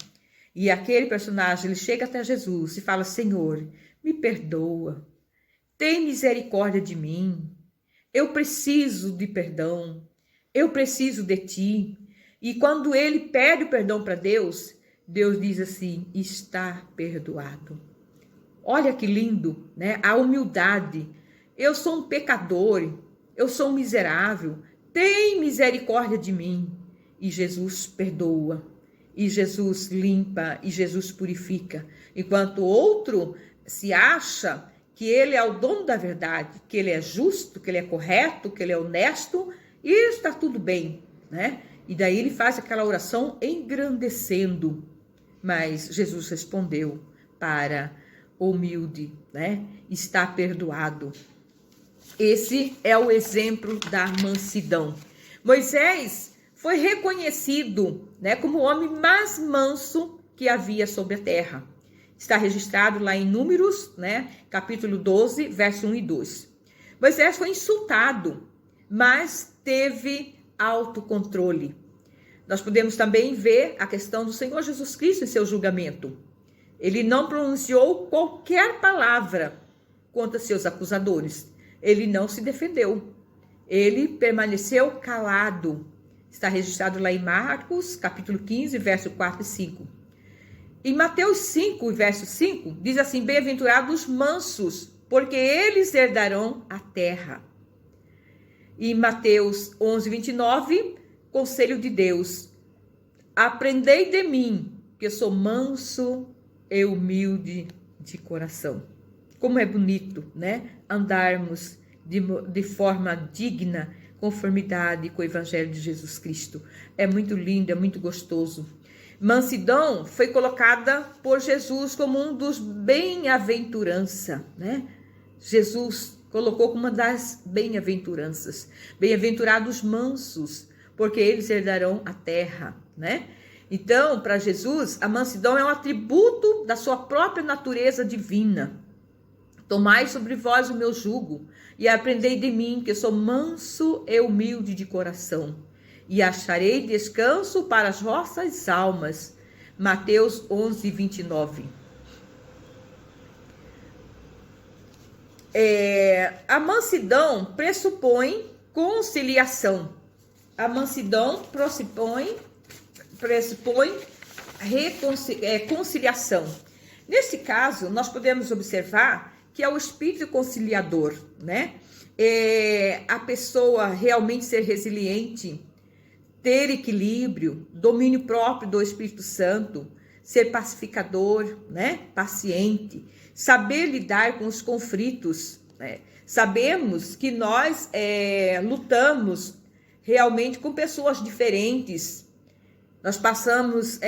E aquele personagem, ele chega até Jesus e fala, Senhor, me perdoa. Tem misericórdia de mim. Eu preciso de perdão. Eu preciso de ti. E quando ele pede o perdão para Deus, Deus diz assim, está perdoado. Olha que lindo, né? A humildade. Eu sou um pecador, eu sou um miserável, tem misericórdia de mim. E Jesus perdoa, e Jesus limpa, e Jesus purifica. Enquanto o outro se acha que ele é o dono da verdade, que ele é justo, que ele é correto, que ele é honesto, e está tudo bem, né? E daí ele faz aquela oração engrandecendo. Mas Jesus respondeu para o humilde, né? Está perdoado. Esse é o exemplo da mansidão. Moisés foi reconhecido, né, como o homem mais manso que havia sobre a terra. Está registrado lá em Números, né, capítulo 12, verso 1 e 2. Moisés foi insultado, mas teve autocontrole. Nós podemos também ver a questão do Senhor Jesus Cristo em seu julgamento. Ele não pronunciou qualquer palavra contra seus acusadores. Ele não se defendeu. Ele permaneceu calado. Está registrado lá em Marcos, capítulo 15, verso 4 e 5. Em Mateus 5, verso 5, diz assim, bem-aventurados os mansos, porque eles herdarão a terra. E em Mateus 11, 29, conselho de Deus, aprendei de mim, que eu sou manso e humilde de coração. Como é bonito, né? Andarmos de forma digna, conformidade com o Evangelho de Jesus Cristo. É muito lindo, é muito gostoso. Mansidão foi colocada por Jesus como um dos bem-aventurança, né? Jesus colocou como uma das bem-aventuranças. Bem-aventurados mansos, porque eles herdarão a terra, né? Então, para Jesus, a mansidão é um atributo da sua própria natureza divina. Tomai sobre vós o meu jugo e aprendei de mim, que eu sou manso e humilde de coração, e acharei descanso para as vossas almas. Mateus 11, 29. A mansidão pressupõe conciliação. A mansidão pressupõe conciliação. Nesse caso, nós podemos observar que é o espírito conciliador, né? A pessoa realmente ser resiliente, ter equilíbrio, domínio próprio do Espírito Santo, ser pacificador, né? Paciente, saber lidar com os conflitos, né? Sabemos que nós lutamos realmente com pessoas diferentes. Nós passamos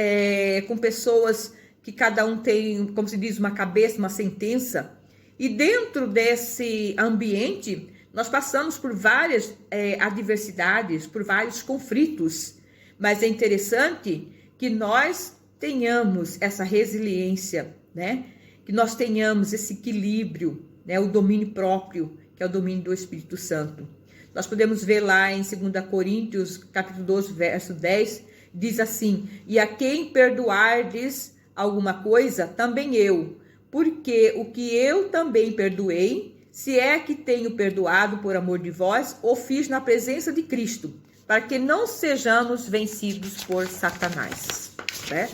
com pessoas que cada um tem, como se diz, uma cabeça, uma sentença. E dentro desse ambiente, Nós passamos por várias adversidades, por vários conflitos, mas é interessante que nós tenhamos essa resiliência, né? Que nós tenhamos esse equilíbrio, né? O domínio próprio, que é o domínio do Espírito Santo. Nós podemos ver lá em 2 Coríntios, capítulo 12, verso 10, diz assim: e a quem perdoardes alguma coisa, também eu, porque o que eu também perdoei, se é que tenho perdoado por amor de vós, o fiz na presença de Cristo, para que não sejamos vencidos por Satanás, né?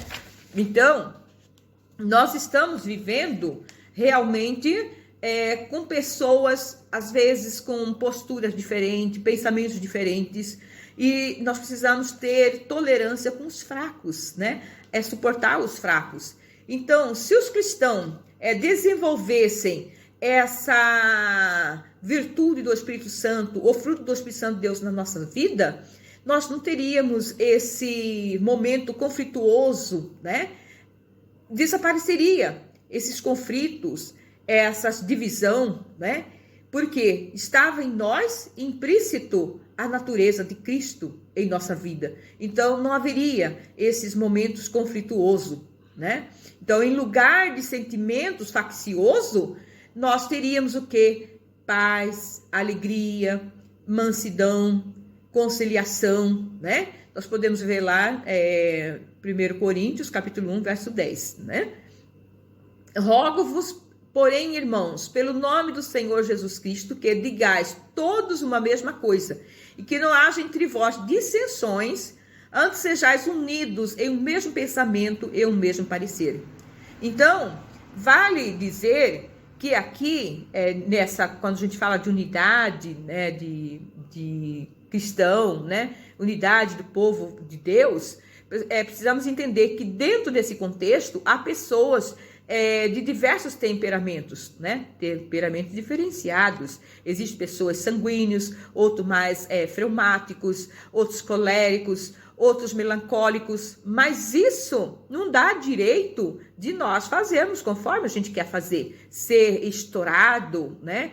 Então, nós estamos vivendo realmente com pessoas, às vezes, com posturas diferentes, pensamentos diferentes, e nós precisamos ter tolerância com os fracos, né? Suportar os fracos. Então, se os cristãos desenvolvessem essa virtude do Espírito Santo, o fruto do Espírito Santo de Deus na nossa vida, nós não teríamos esse momento conflituoso, né? Desapareceria esses conflitos, essas divisão, né? Porque estava em nós implícito a natureza de Cristo em nossa vida. Então, não haveria esses momentos conflituosos, né? Então, em lugar de sentimentos facciosos, nós teríamos o quê? Paz, alegria, mansidão, conciliação, né? Nós podemos ver lá 1 Coríntios, capítulo 1, verso 10, né? Rogo-vos, porém, irmãos, pelo nome do Senhor Jesus Cristo, que digais todos uma mesma coisa, e que não haja entre vós dissensões, antes sejais unidos em um mesmo pensamento e um mesmo parecer. Então, vale dizer que aqui, quando a gente fala de unidade, né, de cristão, né, unidade do povo de Deus, precisamos entender que dentro desse contexto há pessoas de diversos temperamentos, né, temperamentos diferenciados. Existem pessoas sanguíneos, outros mais fleumáticos, outros coléricos, outros melancólicos, mas isso não dá direito de nós fazermos conforme a gente quer fazer, ser estourado, né?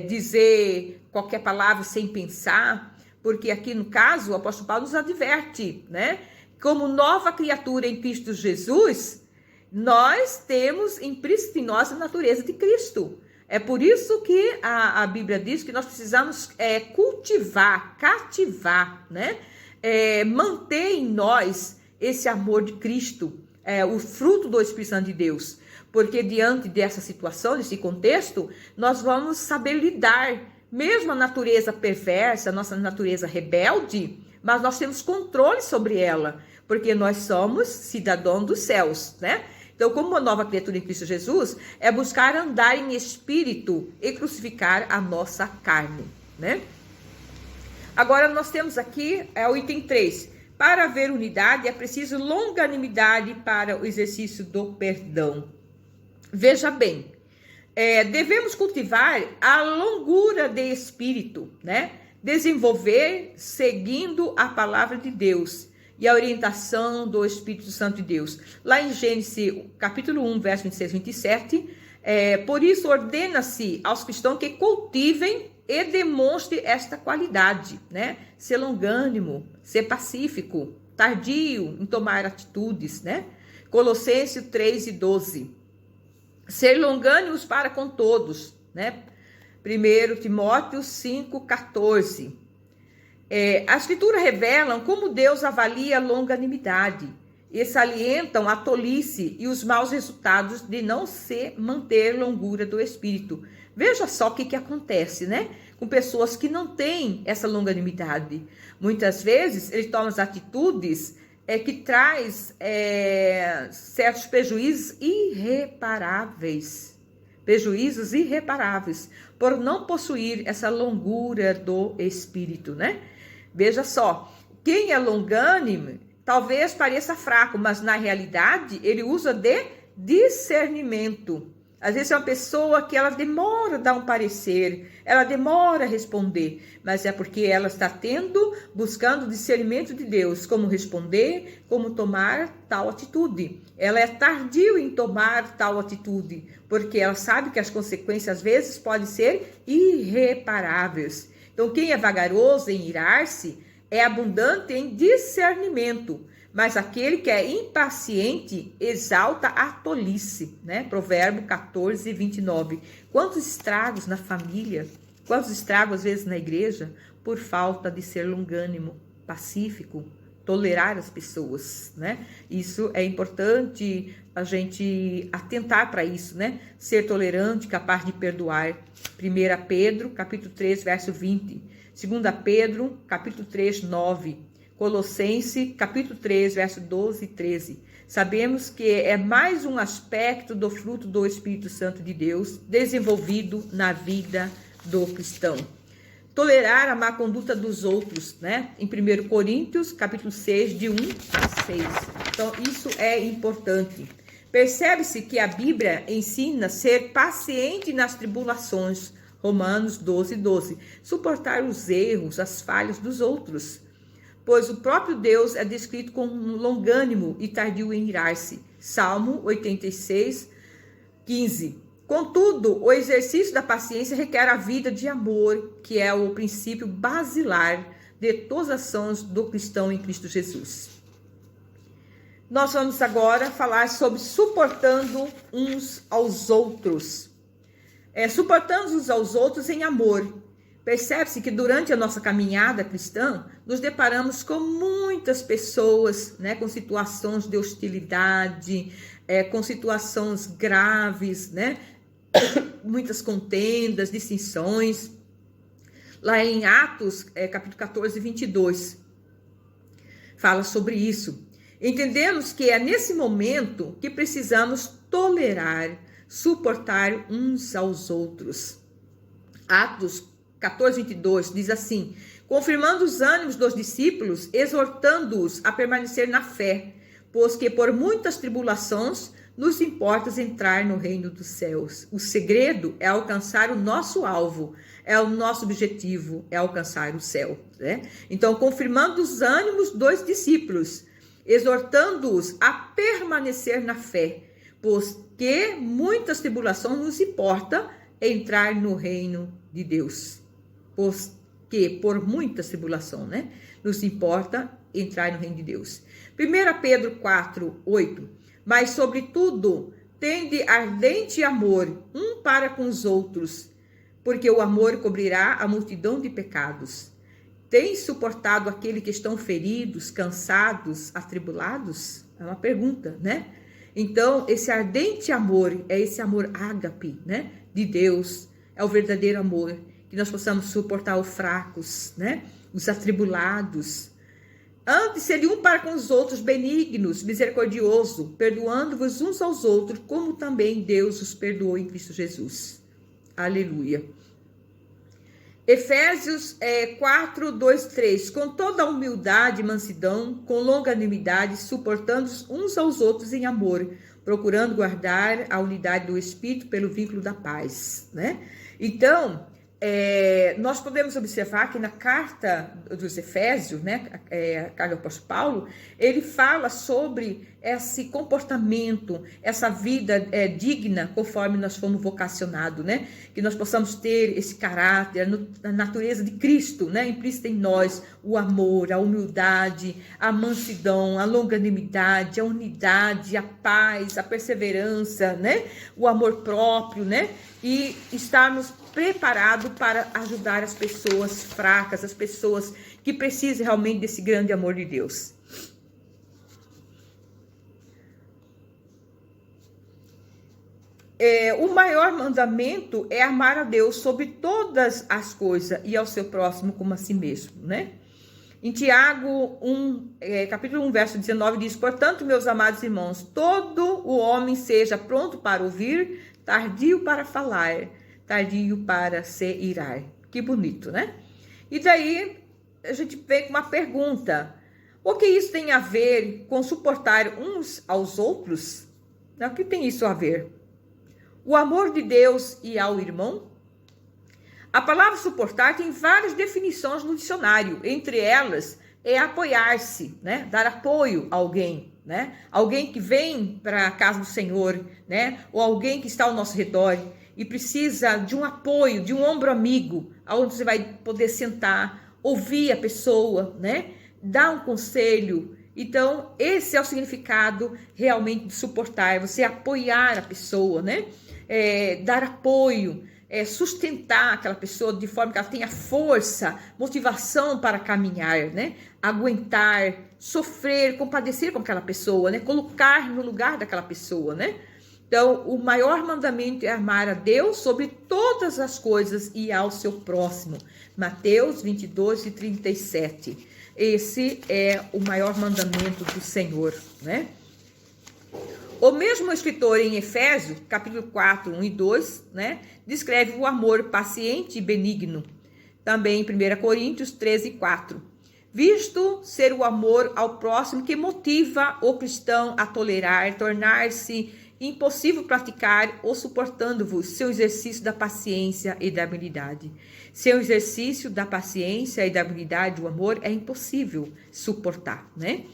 Dizer qualquer palavra sem pensar, porque aqui no caso o apóstolo Paulo nos adverte, né? Como nova criatura em Cristo Jesus, nós temos implícito em nós a natureza de Cristo. É por isso que a Bíblia diz que nós precisamos cultivar, cativar, né? Manter em nós esse amor de Cristo, o fruto do Espírito Santo de Deus, porque diante dessa situação, desse contexto, nós vamos saber lidar, mesmo a natureza perversa, a nossa natureza rebelde, mas nós temos controle sobre ela, porque nós somos cidadãos dos céus, né? Então, como uma nova criatura em Cristo Jesus, é buscar andar em espírito e crucificar a nossa carne, né? Agora, nós temos aqui o item 3. Para haver unidade, é preciso longanimidade para o exercício do perdão. Veja bem, devemos cultivar a longura de espírito, né? Desenvolver seguindo a palavra de Deus e a orientação do Espírito Santo de Deus. Lá em Gênesis, capítulo 1, verso 26 e 27, por isso ordena-se aos cristãos que cultivem e demonstre esta qualidade, né? Ser longânimo, ser pacífico, tardio em tomar atitudes, né? Colossenses 3 e 12. Ser longânimos para com todos, né? 1 Timóteo 5, 14. A Escritura revela como Deus avalia a longanimidade e salientam a tolice e os maus resultados de não se manter longura do Espírito. Veja só o que acontece, né? Com pessoas que não têm essa longanimidade. Muitas vezes, eles tomam as atitudes que traz certos prejuízos irreparáveis. Prejuízos irreparáveis, por não possuir essa longura do Espírito, né? Veja só, quem é longânimo talvez pareça fraco, mas na realidade ele usa de discernimento. Às vezes é uma pessoa que ela demora a dar um parecer, ela demora a responder, mas é porque ela está buscando o discernimento de Deus, como responder, como tomar tal atitude. Ela é tardia em tomar tal atitude, porque ela sabe que as consequências às vezes podem ser irreparáveis. Então, quem é vagaroso em irar-se é abundante em discernimento, mas aquele que é impaciente exalta a tolice, né? Provérbio 14, 29. Quantos estragos na família, quantos estragos às vezes na igreja, por falta de ser longânimo, pacífico, tolerar as pessoas, né? Isso é importante a gente atentar para isso, né? Ser tolerante, capaz de perdoar. 1 Pedro, capítulo 3, verso 20. 2 Pedro, capítulo 3, 9. Colossenses, capítulo 3, verso 12 e 13. Sabemos que é mais um aspecto do fruto do Espírito Santo de Deus desenvolvido na vida do cristão. Tolerar a má conduta dos outros, né? Em 1 Coríntios, capítulo 6, de 1 a 6. Então, isso é importante. Percebe-se que a Bíblia ensina a ser paciente nas tribulações. Romanos 12, 12. Suportar os erros, as falhas dos outros. Pois o próprio Deus é descrito como longânimo e tardio em irar-se. Salmo 86, 15. Contudo, o exercício da paciência requer a vida de amor, que é o princípio basilar de todas as ações do cristão em Cristo Jesus. Nós vamos agora falar sobre suportando uns aos outros. Suportando uns aos outros em amor. Percebe-se que durante a nossa caminhada cristã, nos deparamos com muitas pessoas, né, com situações de hostilidade, com situações graves, né, muitas contendas, dissensões. Lá em Atos, capítulo 14, 22, fala sobre isso. Entendemos que é nesse momento que precisamos tolerar, suportar uns aos outros. Atos 14, 22 diz assim: confirmando os ânimos dos discípulos, exortando-os a permanecer na fé, pois que por muitas tribulações nos importa entrar no reino dos céus. O segredo é alcançar o nosso alvo, é o nosso objetivo, é alcançar o céu, né? Então, confirmando os ânimos dos discípulos, exortando-os a permanecer na fé, pois que muitas tribulações nos importa entrar no reino de Deus. Pois que por muita tribulação, né, nos importa entrar no reino de Deus. 1 Pedro 4, 8. Mas, sobretudo, tende ardente amor um para com os outros, porque o amor cobrirá a multidão de pecados. Tens suportado aqueles que estão feridos, cansados, atribulados? É uma pergunta, né? Então, esse ardente amor é esse amor ágape, né, de Deus, é o verdadeiro amor, que nós possamos suportar os fracos, né, os atribulados. Antes, ser um para com os outros, benignos, misericordioso, perdoando-vos uns aos outros, como também Deus os perdoou em Cristo Jesus. Aleluia. Efésios 4, 2, 3. Com toda a humildade e mansidão, com longanimidade, suportando uns aos outros em amor, procurando guardar a unidade do Espírito pelo vínculo da paz, né? Então, nós podemos observar que na carta dos Efésios, né, a carta do apóstolo Paulo, ele fala sobre esse comportamento, essa vida digna, conforme nós fomos vocacionados, né? Que nós possamos ter esse caráter, a natureza de Cristo, né? Implícita em nós o amor, a humildade, a mansidão, a longanimidade, a unidade, a paz, a perseverança, né? O amor próprio, né? E estarmos preparados para ajudar as pessoas fracas, as pessoas que precisam realmente desse grande amor de Deus. O maior mandamento é amar a Deus sobre todas as coisas e ao seu próximo como a si mesmo, né? Em Tiago 1, capítulo 1, verso 19, diz: portanto, meus amados irmãos, todo o homem seja pronto para ouvir, tardio para falar, tardio para se irar. Que bonito, né? E daí a gente vem com uma pergunta: o que isso tem a ver com suportar uns aos outros? O que tem isso a ver? o amor de Deus e ao irmão. A palavra suportar tem várias definições no dicionário, entre elas é apoiar-se, né? Dar apoio a alguém, né? Alguém que vem para a casa do Senhor, né? Ou alguém que está ao nosso redor e precisa de um apoio, de um ombro amigo, onde você vai poder sentar, ouvir a pessoa, né? Dar um conselho. Então, esse é o significado realmente de suportar, você apoiar a pessoa, né? Dar apoio, sustentar aquela pessoa de forma que ela tenha força, motivação para caminhar, né? Aguentar, sofrer, compadecer com aquela pessoa, né? Colocar no lugar daquela pessoa, né? Então, o maior mandamento é amar a Deus sobre todas as coisas e ao seu próximo. Mateus 22:37. Esse é o maior mandamento do Senhor, né? O mesmo escritor em Efésios, capítulo 4, 1 e 2, né, descreve o amor paciente e benigno. Também em 1 Coríntios 13, 4. Visto ser o amor ao próximo que motiva o cristão a tolerar, tornar-se impossível praticar ou suportando-vos seu exercício da paciência e da habilidade. Seu exercício da paciência e da habilidade, o amor, é impossível suportar, né?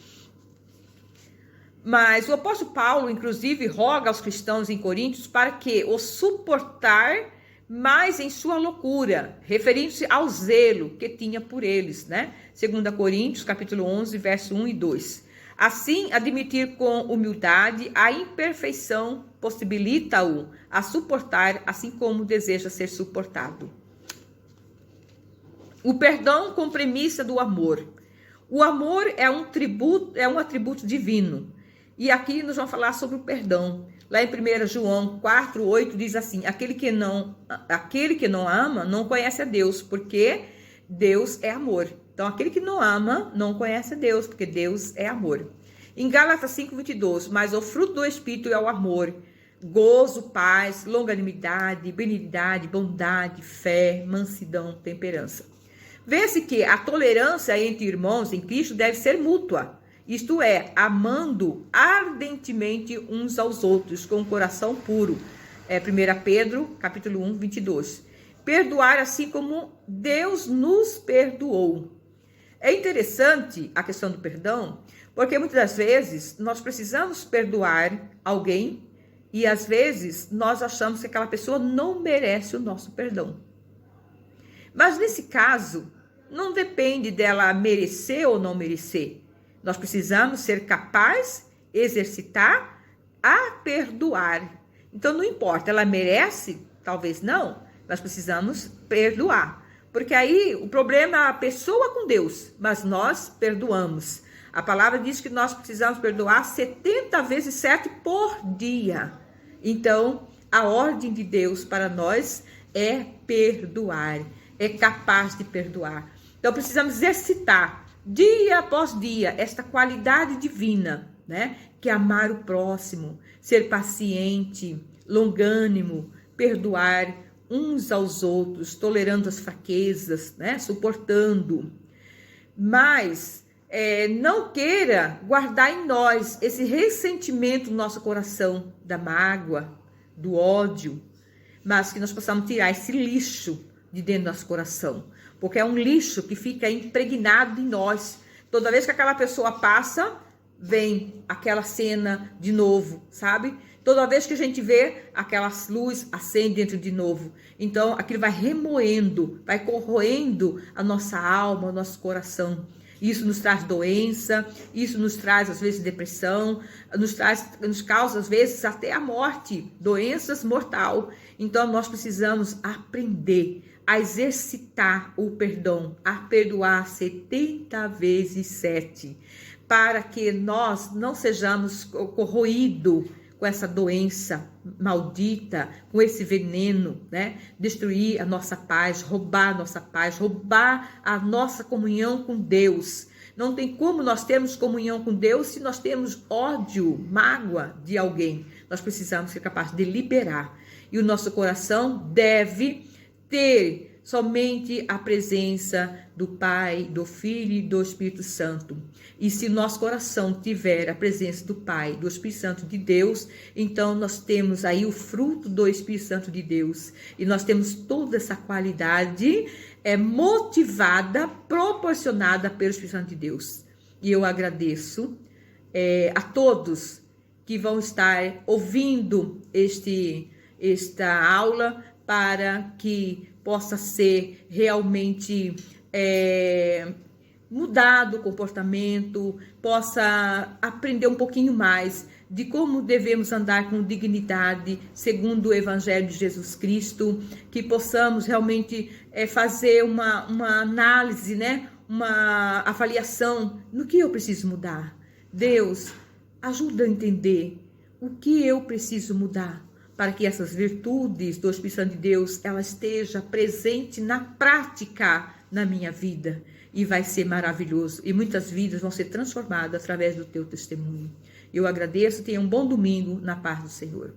Mas o apóstolo Paulo, inclusive, roga aos cristãos em Coríntios para que o suportar mais em sua loucura, referindo-se ao zelo que tinha por eles, né? 2 Coríntios, capítulo 11, verso 1 e 2. Assim, admitir com humildade a imperfeição possibilita-o a suportar, assim como deseja ser suportado. O perdão com premissa do amor. O amor é um atributo divino. E aqui nós vamos falar sobre o perdão. Lá em 1 João 4, 8 diz assim: aquele que não ama não conhece a Deus, porque Deus é amor. Então, aquele que não ama não conhece a Deus, porque Deus é amor. Em Gálatas 5:22, mas o fruto do Espírito é o amor, gozo, paz, longanimidade, benignidade, bondade, fé, mansidão, temperança. Vê-se que a tolerância entre irmãos em Cristo deve ser mútua, isto é, amando ardentemente uns aos outros, com o coração puro. 1 Pedro, capítulo 1, 22. Perdoar assim como Deus nos perdoou. É interessante a questão do perdão, porque muitas das vezes nós precisamos perdoar alguém e às vezes nós achamos que aquela pessoa não merece o nosso perdão. Mas nesse caso, não depende dela merecer ou não merecer. Nós precisamos ser capazes, exercitar a perdoar. Então não importa, ela merece? Talvez não. Nós precisamos perdoar. Porque aí o problema é a pessoa com Deus, mas nós perdoamos. A palavra diz que nós precisamos perdoar 70 vezes 7 por dia. Então, a ordem de Deus para nós é perdoar, é capaz de perdoar. Então, precisamos exercitar dia após dia esta qualidade divina, né? Que é amar o próximo, ser paciente, longânimo, perdoar uns aos outros, tolerando as fraquezas, né? Suportando. Mas não queira guardar em nós esse ressentimento no nosso coração, da mágoa, do ódio, mas que nós possamos tirar esse lixo de dentro do nosso coração, porque é um lixo que fica impregnado em nós. Toda vez que aquela pessoa passa, vem aquela cena de novo, sabe? Toda vez que a gente vê, aquelas luzes acendem dentro de novo. Então, aquilo vai remoendo, vai corroendo a nossa alma, o nosso coração. Isso nos traz doença, isso nos traz, às vezes, depressão, nos causa, às vezes, até a morte, doenças mortal. Então, nós precisamos aprender a exercitar o perdão, a perdoar 70 vezes 7, para que nós não sejamos corroídos com essa doença maldita, com esse veneno, né? Destruir a nossa paz, roubar a nossa paz, roubar a nossa comunhão com Deus. Não tem como nós termos comunhão com Deus se nós temos ódio, mágoa de alguém. Nós precisamos ser capazes de liberar. E o nosso coração deve ter somente a presença do Pai, do Filho e do Espírito Santo. E se nosso coração tiver a presença do Pai, do Espírito Santo de Deus, então nós temos aí o fruto do Espírito Santo de Deus. E nós temos toda essa qualidade motivada, proporcionada pelo Espírito Santo de Deus. E eu agradeço a todos que vão estar ouvindo esta aula para que possa ser realmente mudado o comportamento, possa aprender um pouquinho mais de como devemos andar com dignidade, segundo o Evangelho de Jesus Cristo, que possamos realmente fazer uma análise, né? Uma avaliação no que eu preciso mudar. Deus, ajuda a entender o que eu preciso mudar, para que essas virtudes do Espírito Santo de Deus, ela esteja presente na prática na minha vida. E vai ser maravilhoso. E muitas vidas vão ser transformadas através do teu testemunho. Eu agradeço, tenha um bom domingo na paz do Senhor.